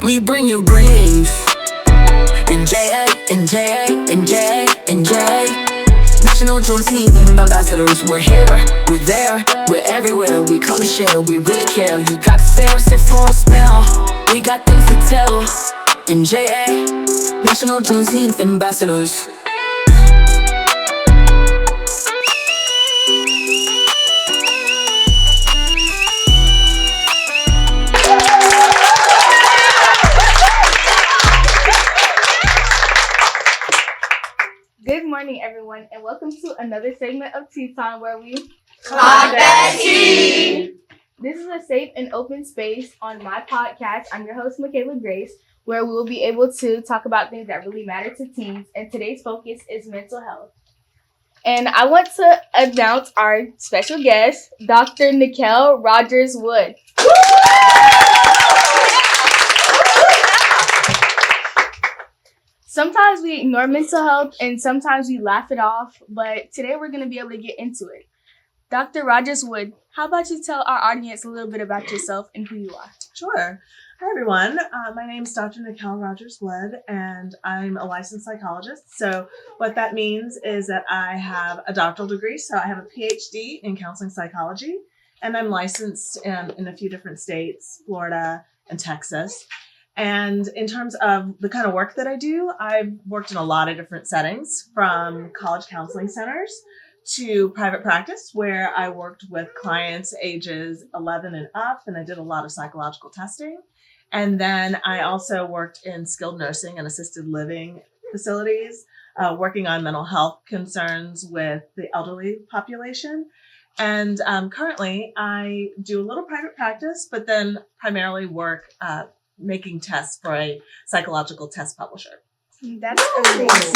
We bring you breeze. NJA, NJA, NJA, NJA. National Juneteenth ambassadors. We're here, we're there, we're everywhere. We come to share, we really care. You got to stay or sit for a spell. We got things to tell. NJA, National Juneteenth ambassadors. Good morning, everyone, and welcome to another segment of TeaTime where we talk that tea. This is a safe and open space on my podcast. I'm your host, Makayla Grace, where we will be able to talk about things that really matter to teens, and today's focus is mental health. And I want to announce our special guest, Dr. Nikel Rogers-Wood. Sometimes we ignore mental health and sometimes we laugh it off, but today we're going to be able to get into it. Dr. Rogers-Wood, how about you tell our audience a little bit about yourself and who you are? Sure. Hi, everyone. My name is Dr. Nikel Rogers-Wood, and I'm a licensed psychologist. So what that means is that I have a doctoral degree. So I have a PhD in counseling psychology, and I'm licensed in a few different states, Florida and Texas. And in terms of the kind of work that I do, I've worked in a lot of different settings, from college counseling centers to private practice, where I worked with clients ages 11 and up, and I did a lot of psychological testing. And then I also worked in skilled nursing and assisted living facilities, working on mental health concerns with the elderly population. And currently, I do a little private practice, but then primarily work making tests for a psychological test publisher. That's amazing.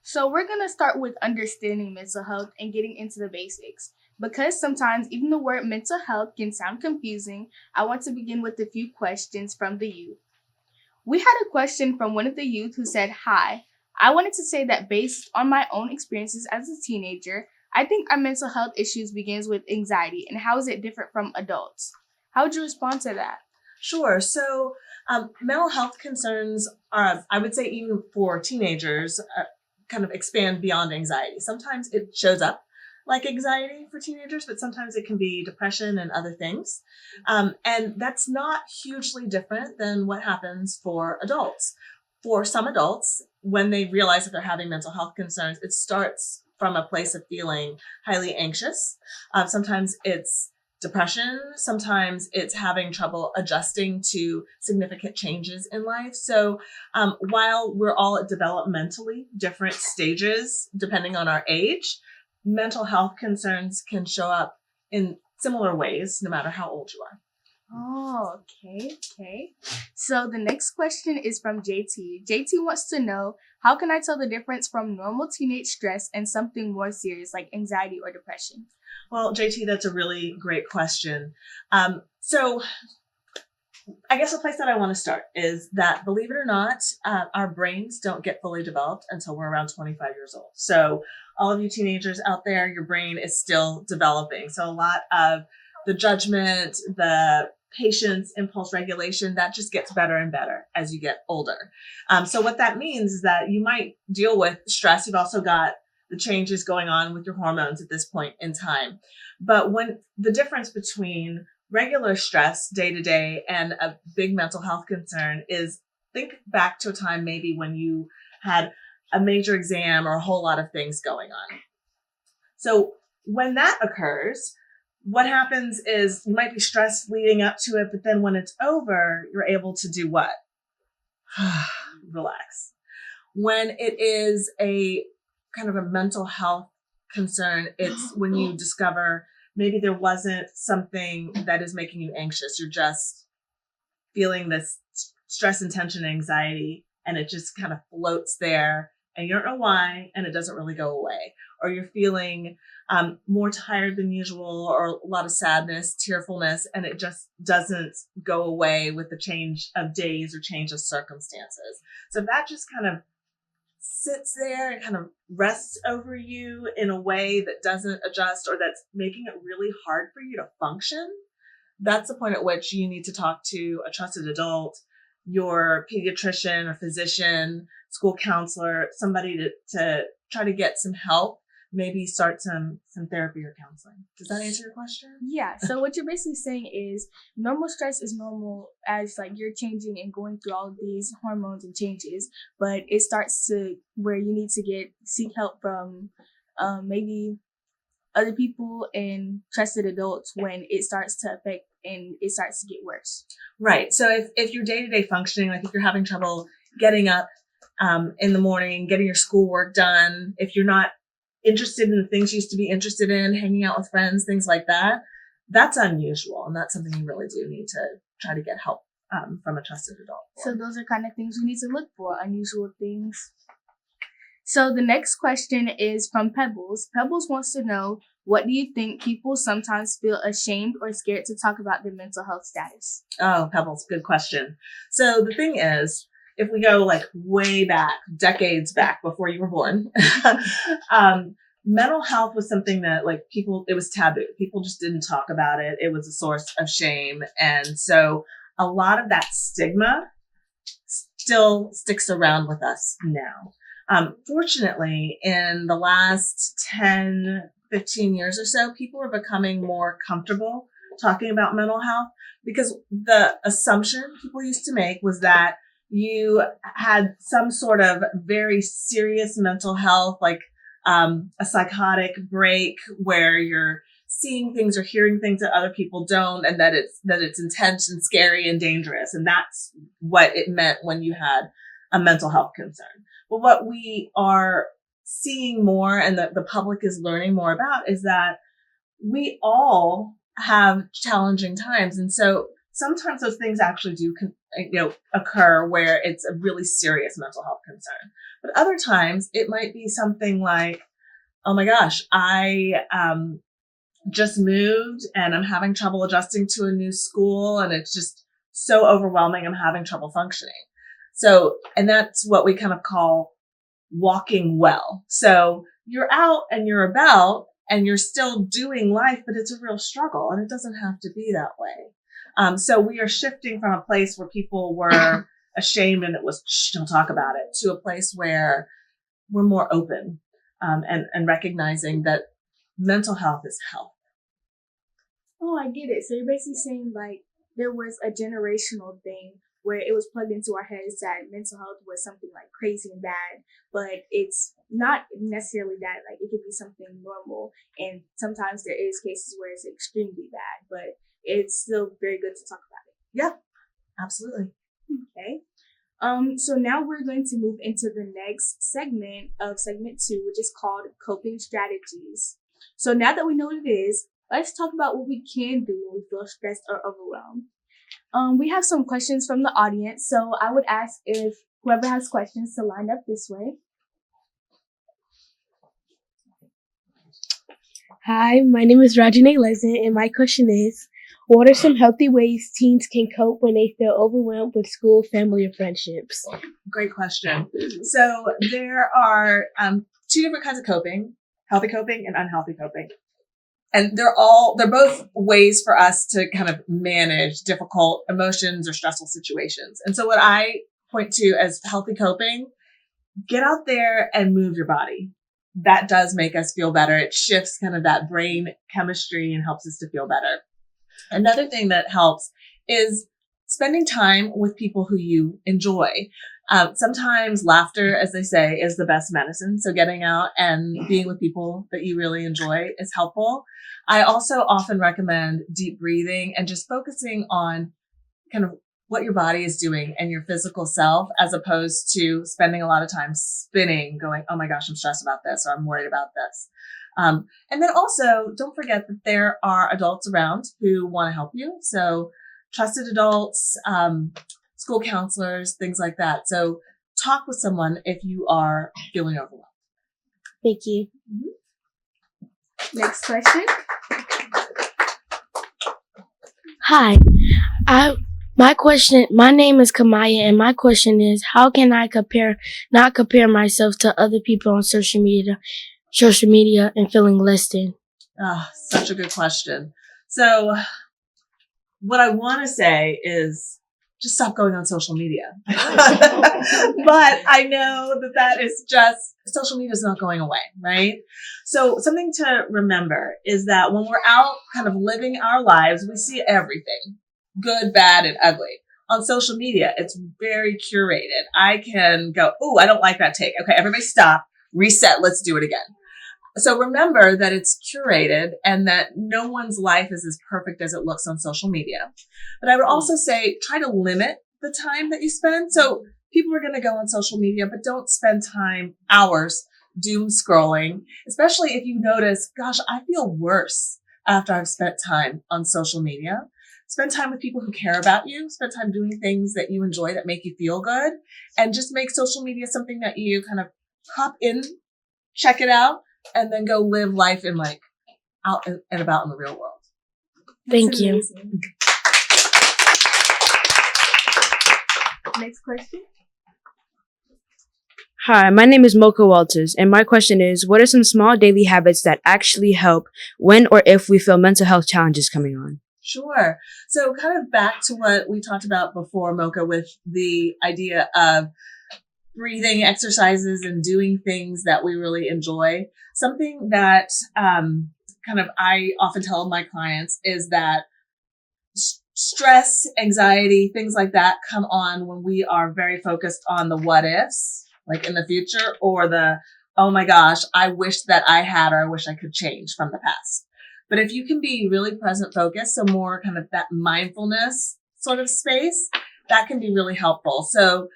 So we're going to start with understanding mental health and getting into the basics. Because sometimes even the word mental health can sound confusing, I want to begin with a few questions from the youth. We had a question from one of the youth who said, "Hi, I wanted to say that based on my own experiences as a teenager, I think our mental health issues begins with anxiety, and how is it different from adults?" How would you respond to that? Sure. So mental health concerns are, I would say, even for teenagers, kind of expand beyond anxiety. Sometimes it shows up like anxiety for teenagers, but sometimes it can be depression and other things. And that's not hugely different than what happens for adults. For some adults, when they realize that they're having mental health concerns, it starts from a place of feeling highly anxious. Sometimes it's depression. Sometimes it's having trouble adjusting to significant changes in life. So while we're all at developmentally different stages, depending on our age, mental health concerns can show up in similar ways, no matter how old you are. Oh, okay. So the next question is from JT. JT wants to know, how can I tell the difference from normal teenage stress and something more serious like anxiety or depression? Well, JT, that's a really great question. So I guess the place that I want to start is that, believe it or not, our brains don't get fully developed until we're around 25 years old. So all of you teenagers out there, your brain is still developing. So a lot of the judgment, the patience, impulse regulation, that just gets better and better as you get older. So what that means is that you might deal with stress. You've also got the changes going on with your hormones at this point in time. But when the difference between regular stress day to day and a big mental health concern is, think back to a time maybe when you had a major exam or a whole lot of things going on. So when that occurs, what happens is you might be stressed leading up to it, but then when it's over, you're able to do what? Relax. When it is a kind of a mental health concern, it's when you discover maybe there wasn't something that is making you anxious. You're just feeling this stress and tension and anxiety, and it just kind of floats there, and you don't know why, and it doesn't really go away. Or you're feeling more tired than usual, or a lot of sadness, tearfulness, and it just doesn't go away with the change of days or change of circumstances. So that just kind of sits there and kind of rests over you in a way that doesn't adjust, or that's making it really hard for you to function. that's the point at which you need to talk to a trusted adult, your pediatrician or physician, school counselor, somebody to try to get some help, maybe start some therapy or counseling. Does that answer your question? Yeah. So what you're basically saying is normal stress is normal as like you're changing and going through all of these hormones and changes, but it starts to where you need to seek help from maybe other people and trusted adults when it starts to affect and it starts to get worse. Right. So if your day-to-day functioning, like if you're having trouble getting up in the morning, getting your schoolwork done, if you're not interested in the things you used to be interested in, hanging out with friends, things like that, that's unusual. And that's something you really do need to try to get help from a trusted adult for. So those are kind of things we need to look for, unusual things. So the next question is from Pebbles. Pebbles wants to know, what do you think people sometimes feel ashamed or scared to talk about their mental health status? Oh, Pebbles, good question. So the thing is, if we go like way back, decades back before you were born, mental health was something that like it was taboo. People just didn't talk about it. It was a source of shame. And so a lot of that stigma still sticks around with us now. Fortunately, in the last 10, 15 years or so, people are becoming more comfortable talking about mental health because the assumption people used to make was that you had some sort of very serious mental health, like a psychotic break where you're seeing things or hearing things that other people don't, and that it's intense and scary and dangerous. And that's what it meant when you had a mental health concern. But what we are seeing more and that the public is learning more about is that we all have challenging times. And so sometimes those things actually do occur where it's a really serious mental health concern. But other times it might be something like, oh my gosh, I just moved and I'm having trouble adjusting to a new school and it's just so overwhelming. I'm having trouble functioning. So, and that's what we kind of call walking well. So you're out and you're about and you're still doing life, but it's a real struggle and it doesn't have to be that way. So we are shifting from a place where people were ashamed and it was, shh, don't talk about it, to a place where we're more open and recognizing that mental health is health. Oh, I get it. So you're basically saying like there was a generational thing where it was plugged into our heads that mental health was something like crazy and bad, but it's not necessarily that. Like it could be something normal, and sometimes there is cases where it's extremely bad, but it's still very good to talk about it. Yeah, absolutely. Okay. So now we're going to move into the next segment of segment 2, which is called coping strategies. So now that we know what it is, let's talk about what we can do when we feel stressed or overwhelmed. We have some questions from the audience, so I would ask if whoever has questions to line up this way. Hi, my name is Rajane Lezen, and my question is, what are some healthy ways teens can cope when they feel overwhelmed with school, family, or friendships? Great question. So there are 2 different kinds of coping, healthy coping and unhealthy coping. And they're both ways for us to kind of manage difficult emotions or stressful situations. And so what I point to as healthy coping, get out there and move your body. That does make us feel better. It shifts kind of that brain chemistry and helps us to feel better. Another thing that helps is spending time with people who you enjoy. Sometimes laughter, as they say, is the best medicine. So getting out and being with people that you really enjoy is helpful. I also often recommend deep breathing and just focusing on kind of what your body is doing and your physical self, as opposed to spending a lot of time spinning, going, oh my gosh, I'm stressed about this, or I'm worried about this. And then also don't forget that there are adults around who want to help you. So trusted adults, school counselors, things like that. So talk with someone if you are feeling overwhelmed. Thank you. Next question. Hi, my name is Kamaya, and my question is, how can I not compare myself to other people on social media and feeling less than? Such a good question. So what I want to say is just stop going on social media. But I know that is just, social media is not going away, right? So something to remember is that when we're out kind of living our lives, we see everything, good, bad, and ugly. On social media, it's very curated. I can go, oh, I don't like that take. Okay, everybody stop, reset, let's do it again. So remember that it's curated and that no one's life is as perfect as it looks on social media. But I would also say try to limit the time that you spend. So people are going to go on social media, but don't spend hours doom scrolling, especially if you notice, gosh, I feel worse after I've spent time on social media. Spend time with people who care about you. Spend time doing things that you enjoy that make you feel good, and just make social media something that you kind of hop in, check it out, and then go live life in like out and about in the real world. Thank you. Next question. Hi, my name is Mocha Walters, and my question is, what are some small daily habits that actually help when or if we feel mental health challenges coming on? Sure. So kind of back to what we talked about before, Mocha, with the idea of breathing exercises and doing things that we really enjoy. Something that I often tell my clients is that stress, anxiety, things like that come on when we are very focused on the what ifs, like in the future, or the, oh my gosh, I wish that I had, or I wish I could change from the past. But if you can be really present focused, so more kind of that mindfulness sort of space, that can be really helpful. So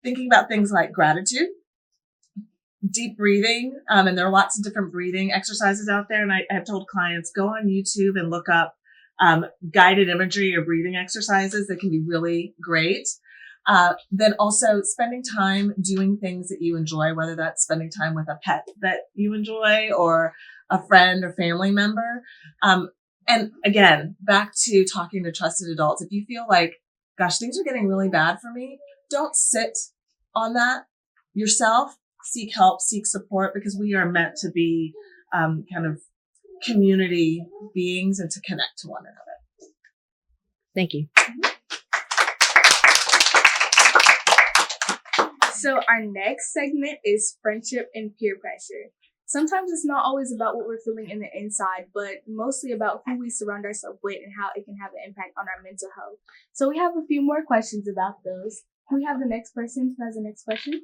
thinking about things like gratitude, deep breathing, and there are lots of different breathing exercises out there. And I have told clients, go on YouTube and look up guided imagery or breathing exercises that can be really great. Then also spending time doing things that you enjoy, whether that's spending time with a pet that you enjoy or a friend or family member. And again, back to talking to trusted adults. If you feel like, gosh, things are getting really bad for me, don't sit on that yourself. Seek help, seek support, because we are meant to be kind of community beings and to connect to one another. Thank you. So our next segment is friendship and peer pressure. Sometimes it's not always about what we're feeling in the inside, but mostly about who we surround ourselves with and how it can have an impact on our mental health. So we have a few more questions about those. Can we have the next person who has the next question?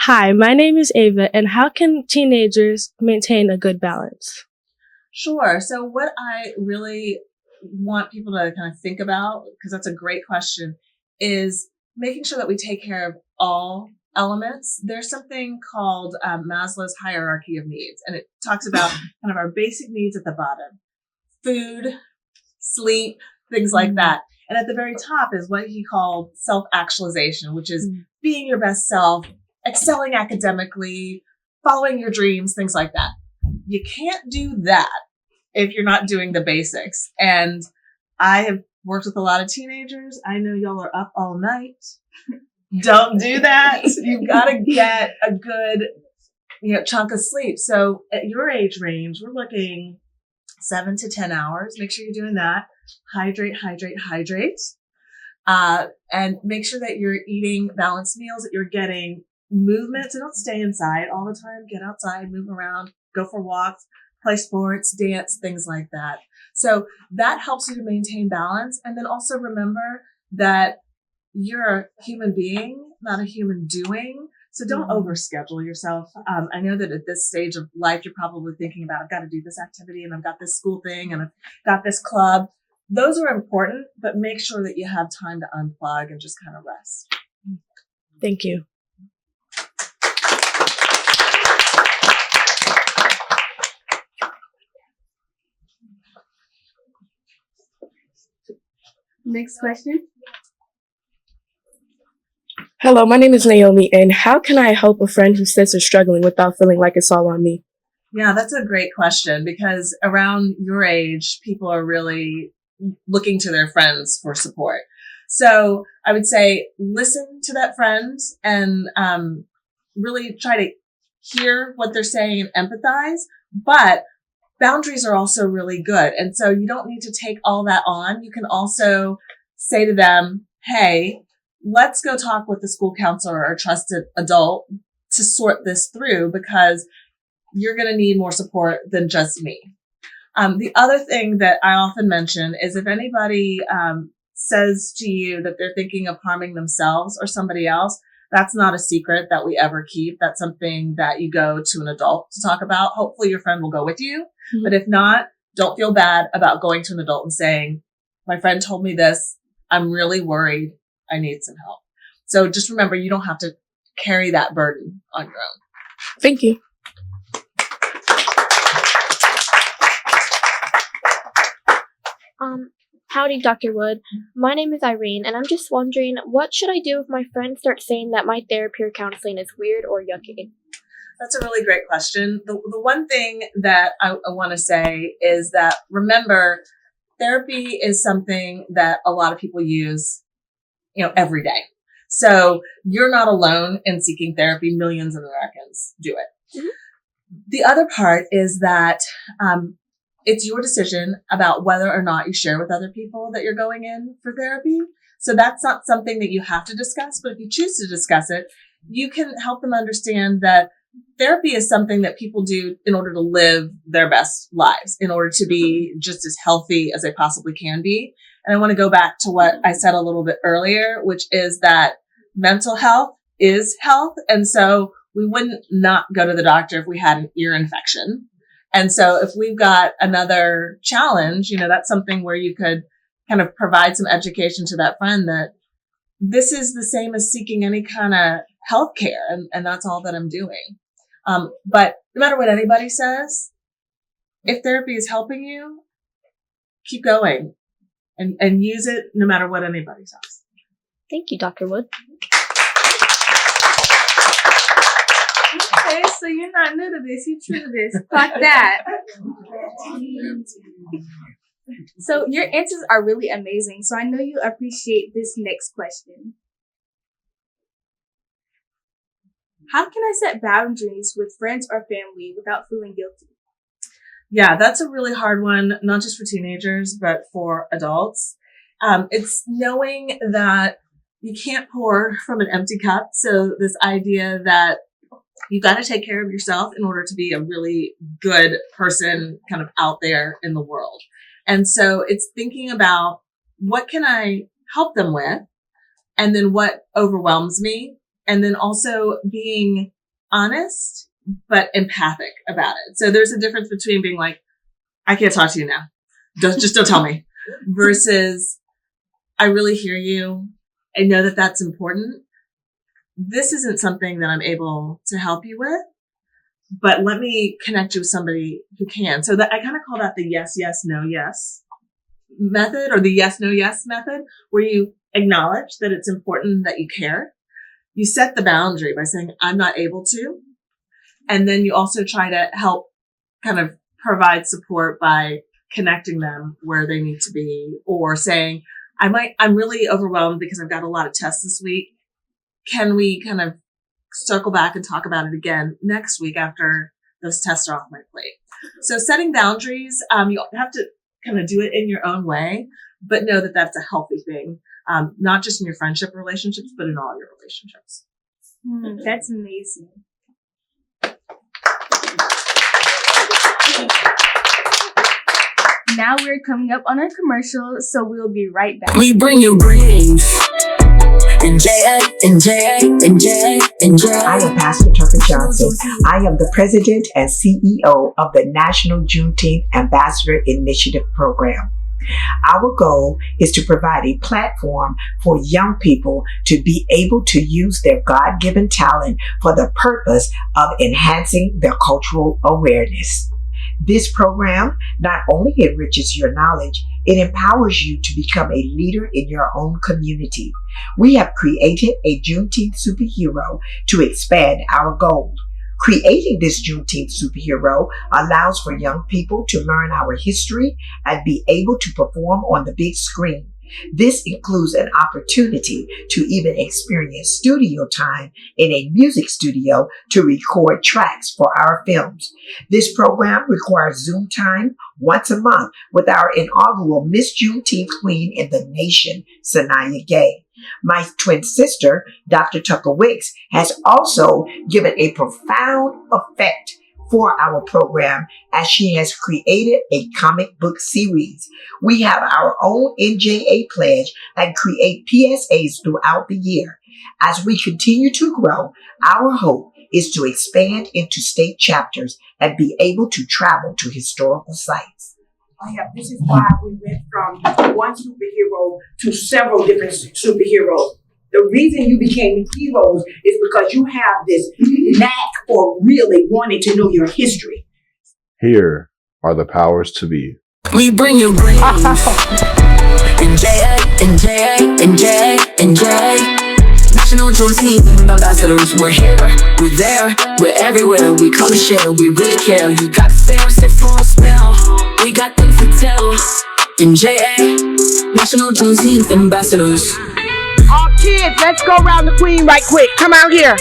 Hi, my name is Ava, and how can teenagers maintain a good balance? Sure. So what I really want people to kind of think about, because that's a great question, is making sure that we take care of all elements. There's something called Maslow's hierarchy of needs, and it talks about kind of our basic needs at the bottom: food, sleep, things like that. And at the very top is what he called self-actualization, which is being your best self, excelling academically, following your dreams, things like that. You can't do that if you're not doing the basics. And I have worked with a lot of teenagers. I know y'all are up all night. Don't do that. You've got to get a good, chunk of sleep. So at your age range, we're looking 7 to 10 hours. Make sure you're doing that. Hydrate. And make sure that you're eating balanced meals, that you're getting movement. So don't stay inside all the time. Get outside, move around, go for walks, play sports, dance, things like that. So that helps you to maintain balance. And then also remember that you're a human being, not a human doing. So don't overschedule yourself. I know that at this stage of life, you're probably thinking about, I've got to do this activity and I've got this school thing and I've got this club. Those are important, but make sure that you have time to unplug and just kind of rest. Thank you. Next question. Hello, my name is Naomi, and how can I help a friend who says they're struggling without feeling like it's all on me? Yeah, that's a great question, because around your age, people are really looking to their friends for support. So I would say listen to that friend and really try to hear what they're saying and empathize, but boundaries are also really good. And so you don't need to take all that on. You can also say to them, hey, let's go talk with the school counselor or trusted adult to sort this through, because you're going to need more support than just me. The other thing that I often mention is if anybody says to you that they're thinking of harming themselves or somebody else, that's not a secret that we ever keep. That's something that you go to an adult to talk about. Hopefully your friend will go with you. Mm-hmm. But if not, don't feel bad about going to an adult and saying, my friend told me this. I'm really worried. I need some help. So just remember, you don't have to carry that burden on your own. Thank you. Howdy, Dr. Wood. My name is Irene, and I'm just wondering, what should I do if my friends start saying that my therapy or counseling is weird or yucky? That's a really great question. The one thing that I want to say is that, remember, therapy is something that a lot of people use, every day. So you're not alone in seeking therapy. Millions of Americans do it. Mm-hmm. The other part is that, it's your decision about whether or not you share with other people that you're going in for therapy. So that's not something that you have to discuss, but if you choose to discuss it, you can help them understand that therapy is something that people do in order to live their best lives, in order to be just as healthy as they possibly can be. And I want to go back to what I said a little bit earlier, which is that mental health is health. And so we wouldn't not go to the doctor if we had an ear infection. And so if we've got another challenge, that's something where you could kind of provide some education to that friend that this is the same as seeking any kind of health care. And that's all that I'm doing. But no matter what anybody says, if therapy is helping you, keep going and use it no matter what anybody says. Thank you, Dr. Wood. Okay, so you're not new to this. You're true to this. Like that. So your answers are really amazing. So I know you appreciate this next question. How can I set boundaries with friends or family without feeling guilty? Yeah, that's a really hard one, not just for teenagers, but for adults. It's knowing that you can't pour from an empty cup. So this idea that you got to take care of yourself in order to be a really good person kind of out there in the world. And so it's thinking about what can I help them with, and then what overwhelms me, and then also being honest, but empathic about it. So there's a difference between being like, I can't talk to you now. Just don't tell me, versus I really hear you. I know that that's important. This isn't something that I'm able to help you with, but let me connect you with somebody who can. So that I kind of call that the yes, yes, no, yes method, or the yes, no, yes method, where you acknowledge that it's important that you care. You set the boundary by saying, I'm not able to. And then you also try to help kind of provide support by connecting them where they need to be, or saying, I'm really overwhelmed because I've got a lot of tests this week. Can we kind of circle back and talk about it again next week after those tests are off my plate? So setting boundaries, you have to kind of do it in your own way, but know that that's a healthy thing, not just in your friendship relationships, but in all your relationships. That's amazing. Now we're coming up on our commercial, so we'll be right back. We bring you brief. NJA, NJA, NJA, NJA. I am Pastor Tucker Johnson. I am the president and CEO of the National Juneteenth Ambassador Initiative Program. Our goal is to provide a platform for young people to be able to use their God-given talent for the purpose of enhancing their cultural awareness. This program not only enriches your knowledge, it empowers you to become a leader in your own community. We have created a Juneteenth superhero to expand our goal. Creating this Juneteenth superhero allows for young people to learn our history and be able to perform on the big screen. This includes an opportunity to even experience studio time in a music studio to record tracks for our films. This program requires Zoom time once a month with our inaugural Miss Juneteenth Queen in the nation, Sanaya Gay. My twin sister, Dr. Tucker Wicks, has also given a profound effect for our program as she has created a comic book series. We have our own NJA pledge and create PSAs throughout the year. As we continue to grow, our hope is to expand into state chapters and be able to travel to historical sites. This is why we went from one superhero to several different superheroes. The reason you became heroes is because you have this knack for really wanting to know your history. Here are the powers to be. We bring you brains. NJA, NJA, NJA, NJA. National Juneteenth ambassadors. We're here, we're there, we're everywhere. We come to share, we really care. You got fair, sit for a spell. We got things to tell. NJA, National Juneteenth ambassadors. All kids, let's go around the queen right quick. Come out here.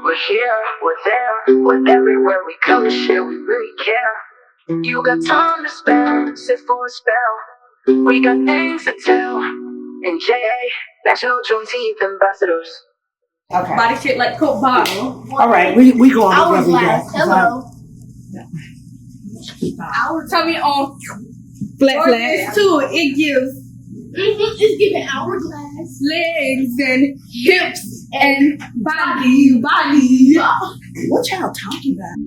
We're here, we're there, we're everywhere. We come to share, we really care. You got time to spare, sit for a spell. We got things to tell. NJA, National Juneteenth ambassadors. Okay. Body shaped like Coke bottle. All right, we go on where we go. Hourglass. Hello. Tummy on. Flat. This too. It gives. It's giving hourglass. Legs and hips and body. What y'all talking about?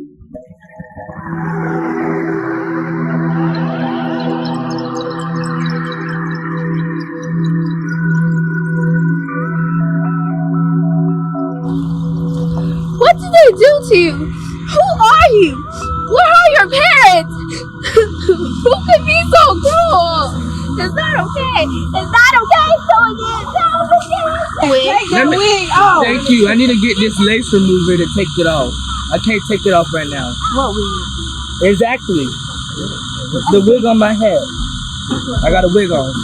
What did they do to you? Who are you? Where are your parents? Who could be so cruel? It's not okay. It's not okay. So again, Thank you. I need to get this lace remover to take it off. I can't take it off right now. What wig? Exactly. The wig on my head. I got a wig on.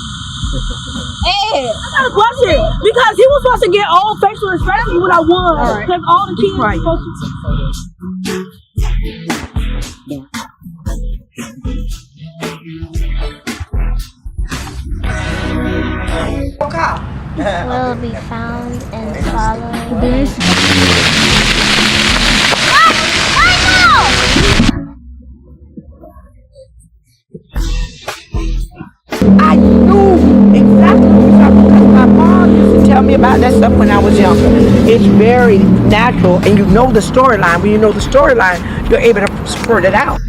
Hey, I got a question. Because he was supposed to get all facial expressions when I won. Because all the kids were supposed to. Will be found and followed. I knew exactly what you talking because my mom used to tell me about that stuff when I was younger. It's very natural, and you know the storyline. When you know the storyline, you're able to spurt it out.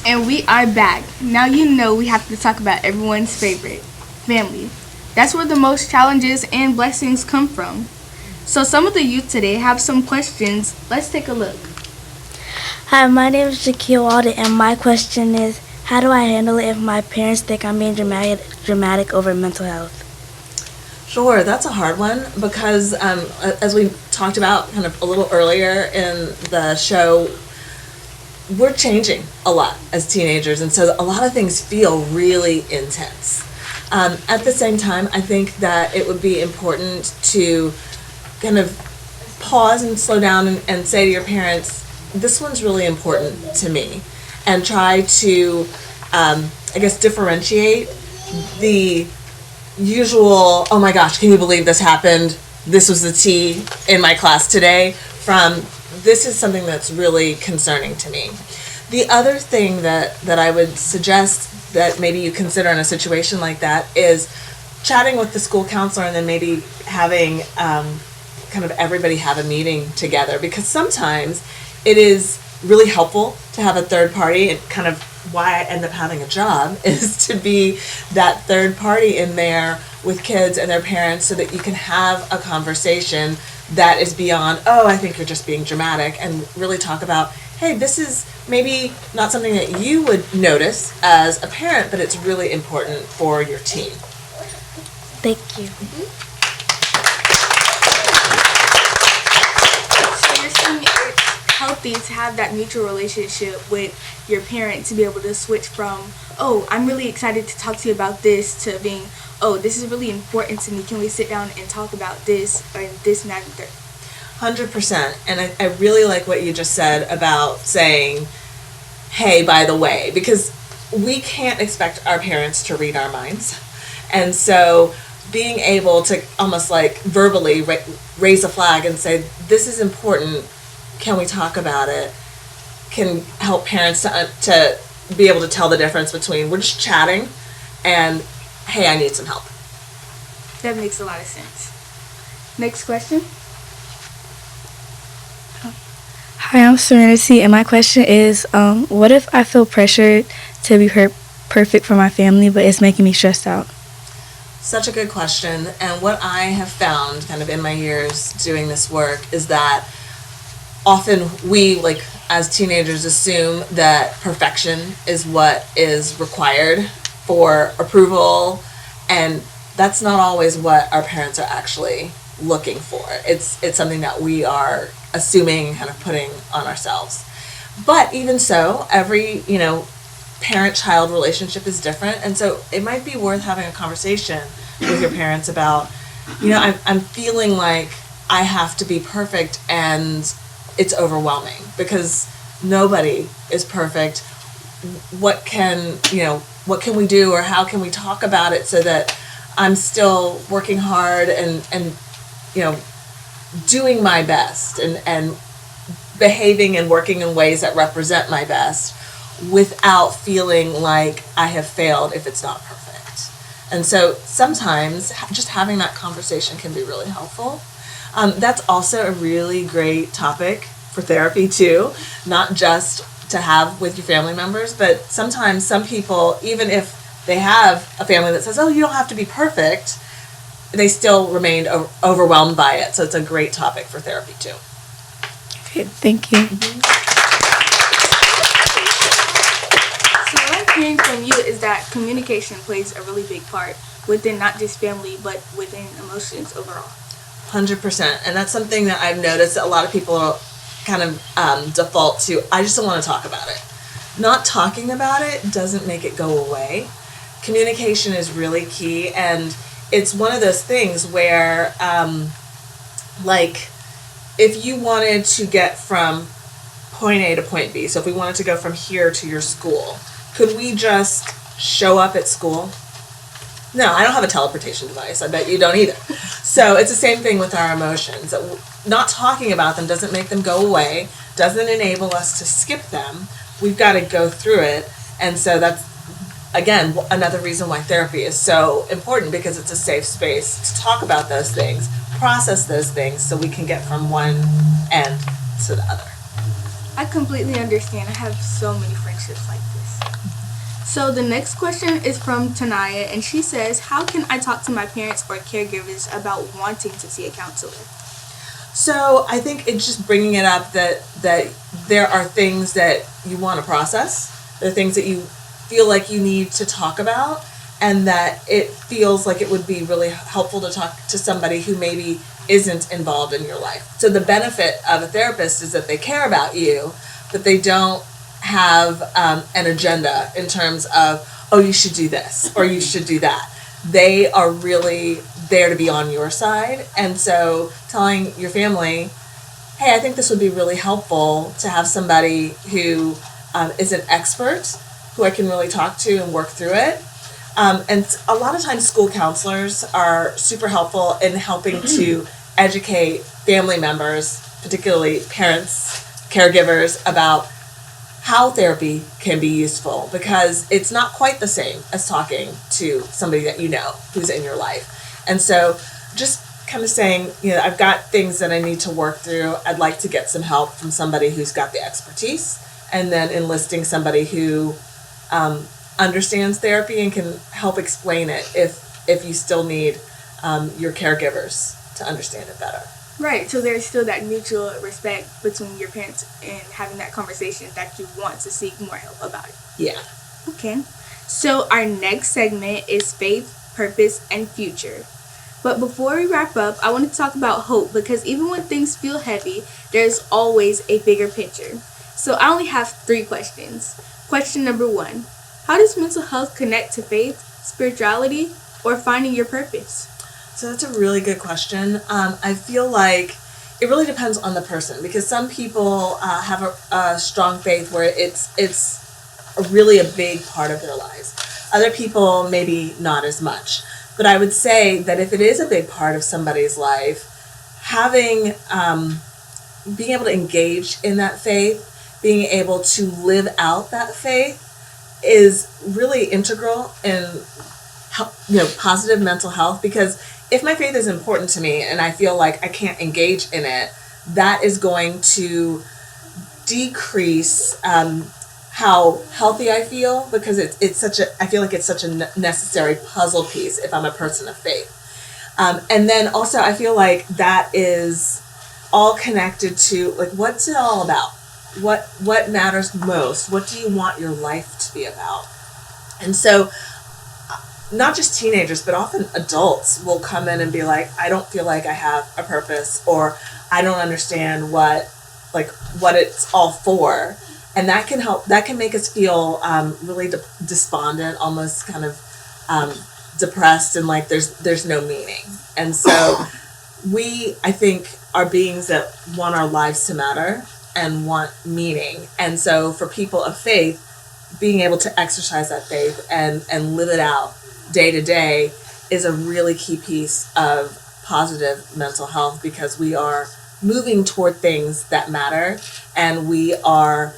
And we are back. Now you know we have to talk about everyone's favorite, family. That's where the most challenges and blessings come from. So some of the youth today have some questions. Let's take a look. Hi, my name is Shaquille Walden, and my question is, how do I handle it if my parents think I'm being dramatic over mental health? Sure, that's a hard one because as we talked about kind of a little earlier in the show, we're changing a lot as teenagers, and so a lot of things feel really intense. At the same time, I think that it would be important to kind of pause and slow down and say to your parents, this one's really important to me, and try to, differentiate the usual, oh my gosh, can you believe this happened? This was the tea in my class today, from this is something that's really concerning to me. The other thing that I would suggest that maybe you consider in a situation like that is chatting with the school counselor and then maybe having kind of everybody have a meeting together, because sometimes it is really helpful to have a third party, and kind of why I end up having a job is to be that third party in there with kids and their parents so that you can have a conversation that is beyond, oh, I think you're just being dramatic, and really talk about, hey, this is maybe not something that you would notice as a parent, but it's really important for your teen. Thank you. So you're saying it's healthy to have that mutual relationship with your parent, to be able to switch from, oh, I'm really excited to talk to you about this, to being, oh, this is really important to me. Can we sit down and talk about this or this and that and that? 100%. And I really like what you just said about saying, hey, by the way, because we can't expect our parents to read our minds. And so being able to almost like verbally raise a flag and say, this is important, can we talk about it, can help parents to be able to tell the difference between we're just chatting and, hey, I need some help. That makes a lot of sense. Next question. Hi, I'm Serenity, and my question is, what if I feel pressured to be perfect for my family, but it's making me stressed out? Such a good question. And what I have found kind of in my years doing this work is that often we, like as teenagers, assume that perfection is what is required for approval, and that's not always what our parents are actually looking for. It's something that we are assuming and kind of putting on ourselves. But even so, every, parent-child relationship is different, and so it might be worth having a conversation with your parents about, I'm feeling like I have to be perfect and it's overwhelming because nobody is perfect. What can we do, or how can we talk about it so that I'm still working hard and doing my best and behaving and working in ways that represent my best without feeling like I have failed if it's not perfect. And so sometimes just having that conversation can be really helpful. That's also a really great topic for therapy too, not just to have with your family members, but sometimes some people, even if they have a family that says, oh, you don't have to be perfect, they still remain overwhelmed by it. So it's a great topic for therapy too. Okay, thank you. So what I'm hearing from you is that communication plays a really big part within not just family, but within emotions overall. 100%. And that's something that I've noticed that a lot of people kind of default to, I just don't want to talk about it. Not talking about it doesn't make it go away. Communication is really key, and it's one of those things where, if you wanted to get from point A to point B, so if we wanted to go from here to your school, could we just show up at school? No, I don't have a teleportation device. I bet you don't either. So it's the same thing with our emotions. Not talking about them doesn't make them go away, doesn't enable us to skip them. We've got to go through it. And so that's, again, another reason why therapy is so important, because it's a safe space to talk about those things, process those things, so we can get from one end to the other. I completely understand. I have so many friendships like this. So the next question is from Tanaya, and she says, how can I talk to my parents or caregivers about wanting to see a counselor? So I think it's just bringing it up that there are things that you want to process. There are things that you feel like you need to talk about, and that it feels like it would be really helpful to talk to somebody who maybe isn't involved in your life. So the benefit of a therapist is that they care about you, but they don't have an agenda in terms of, oh, you should do this or you should do that. They are really there to be on your side. And so telling your family, hey, I think this would be really helpful to have somebody who is an expert, who I can really talk to and work through it. And a lot of times school counselors are super helpful in helping to educate family members, particularly parents, caregivers, about how therapy can be useful, because it's not quite the same as talking to somebody that you know who's in your life. And so just kind of saying, I've got things that I need to work through. I'd like to get some help from somebody who's got the expertise, and then enlisting somebody who understands therapy and can help explain it if you still need your caregivers to understand it better. Right, so there's still that mutual respect between your parents and having that conversation that you want to seek more help about it. Yeah. Okay, so our next segment is faith, purpose, and future. But before we wrap up, I want to talk about hope because even when things feel heavy, there's always a bigger picture. So I only have 3 questions. Question number 1, how does mental health connect to faith, spirituality, or finding your purpose? So that's a really good question. I feel like it really depends on the person because some people have a strong faith where it's really a big part of their lives. Other people maybe not as much. But I would say that if it is a big part of somebody's life, having being able to engage in that faith, being able to live out that faith is really integral in positive mental health, because if my faith is important to me and I feel like I can't engage in it, that is going to decrease how healthy I feel, because I feel like it's such a necessary puzzle piece if I'm a person of faith. And then also I feel like that is all connected to like, what's it all about? What matters most? What do you want your life to be about? And so not just teenagers, but often adults will come in and be like, I don't feel like I have a purpose, or I don't understand what it's all for. And that can make us feel really despondent, almost kind of depressed, and like there's no meaning. And so I think, are beings that want our lives to matter and want meaning. And so for people of faith, being able to exercise that faith and live it out day to day is a really key piece of positive mental health, because we are moving toward things that matter, and we are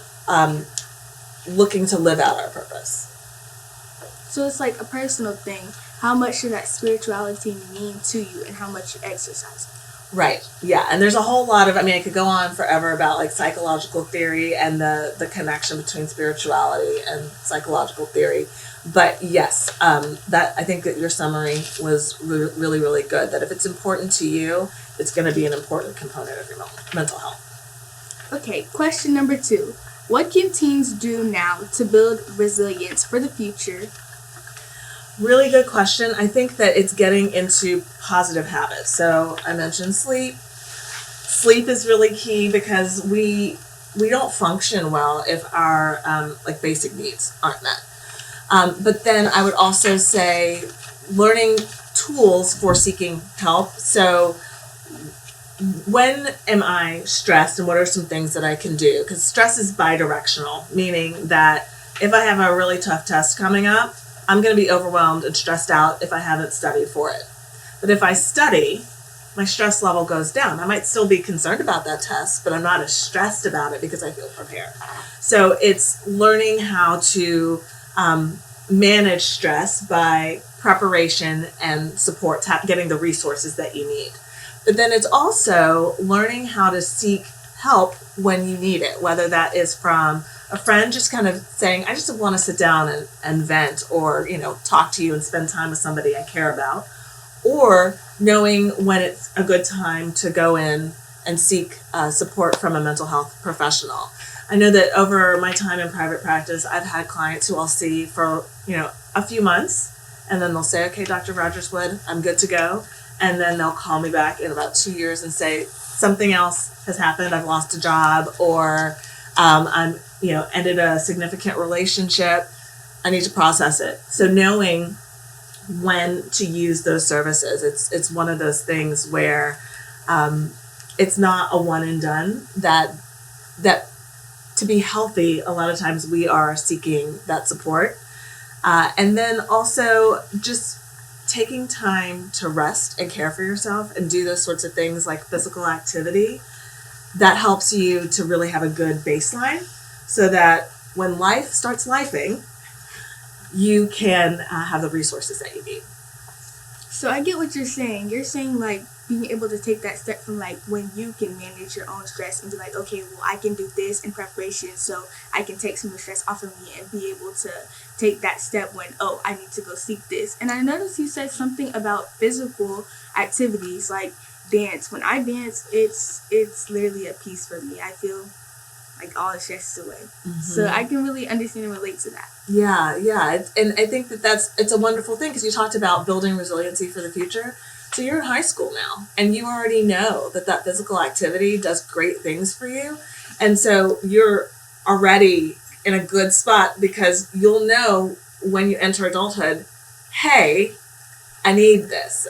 looking to live out our purpose. So it's like a personal thing. How much should that spirituality mean to you, and how much you exercise it? Right. Yeah. And there's a whole lot of, I could go on forever about like psychological theory and the connection between spirituality and psychological theory. But yes, that I think that your summary was really, really good, that if it's important to you, it's going to be an important component of your mental health. Okay, question number 2. What can teens do now to build resilience for the future? Really good question. I think that it's getting into positive habits. So I mentioned sleep. Sleep is really key, because we don't function well if our basic needs aren't met. But then I would also say learning tools for seeking help. So when am I stressed, and what are some things that I can do? Because stress is bidirectional, meaning that if I have a really tough test coming up, I'm going to be overwhelmed and stressed out if I haven't studied for it. But if I study, my stress level goes down. I might still be concerned about that test, but I'm not as stressed about it because I feel prepared. So it's learning how to manage stress by preparation and support, getting the resources that you need. But then it's also learning how to seek help when you need it, whether that is from a friend just kind of saying, I just want to sit down and vent, or, talk to you and spend time with somebody I care about, or knowing when it's a good time to go in and seek support from a mental health professional. I know that over my time in private practice, I've had clients who I'll see for, a few months, and then they'll say, okay, Dr. Rogers-Wood, I'm good to go. And then they'll call me back in about 2 years and say, something else has happened. I've lost a job, or I'm, ended a significant relationship. I need to process it. So knowing when to use those services, it's one of those things where it's not a one and done, that to be healthy, a lot of times we are seeking that support. And then also just taking time to rest and care for yourself and do those sorts of things like physical activity, that helps you to really have a good baseline, so that when life starts lifing, you can have the resources that you need. So I get what you're saying. You're saying like being able to take that step from like when you can manage your own stress and be like, okay, well, I can do this in preparation so I can take some of the stress off of me, and be able to take that step when, oh, I need to go seek this. And I noticed you said something about physical activities, like dance. When I dance, it's literally a piece for me. I feel like all the stress is away. So I can really understand and relate to that. Yeah. And I think it's a wonderful thing because you talked about building resiliency for the future. So you're in high school now and you already know that physical activity does great things for you. And so you're already in a good spot because you'll know when you enter adulthood, hey, I need this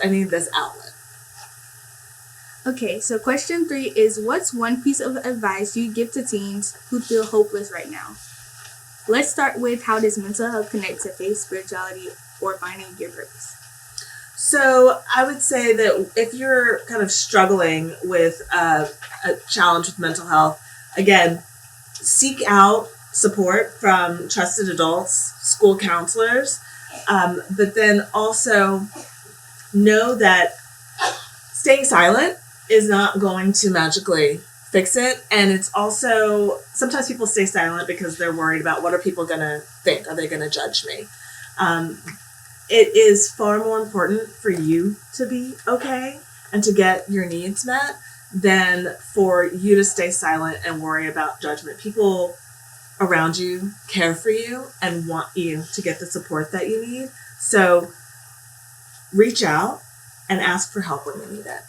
outlet. Okay, so question 3 is, what's one piece of advice you give to teens who feel hopeless right now? Let's start with, how does mental health connect to faith, spirituality, or finding your purpose? So I would say that if you're kind of struggling with a challenge with mental health, again, seek out support from trusted adults, school counselors, but then also know that staying silent is not going to magically fix it. And it's also, sometimes people stay silent because they're worried about, what are people going to think? Are they going to judge me? It is far more important for you to be okay and to get your needs met than for you to stay silent and worry about judgment. People around you care for you and want you to get the support that you need. So reach out and ask for help when you need it.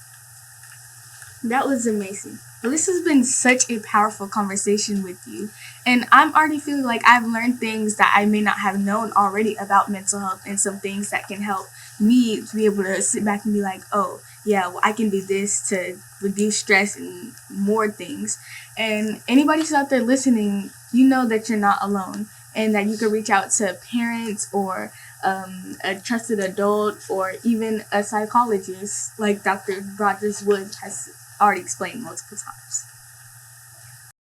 That was amazing. This has been such a powerful conversation with you. And I'm already feeling like I've learned things that I may not have known already about mental health, and some things that can help me to be able to sit back and be like, oh, yeah, well, I can do this to reduce stress and more things. And anybody who's out there listening, you know that you're not alone, and that you can reach out to parents or a trusted adult or even a psychologist like Dr. Rogers Wood has already explained multiple times.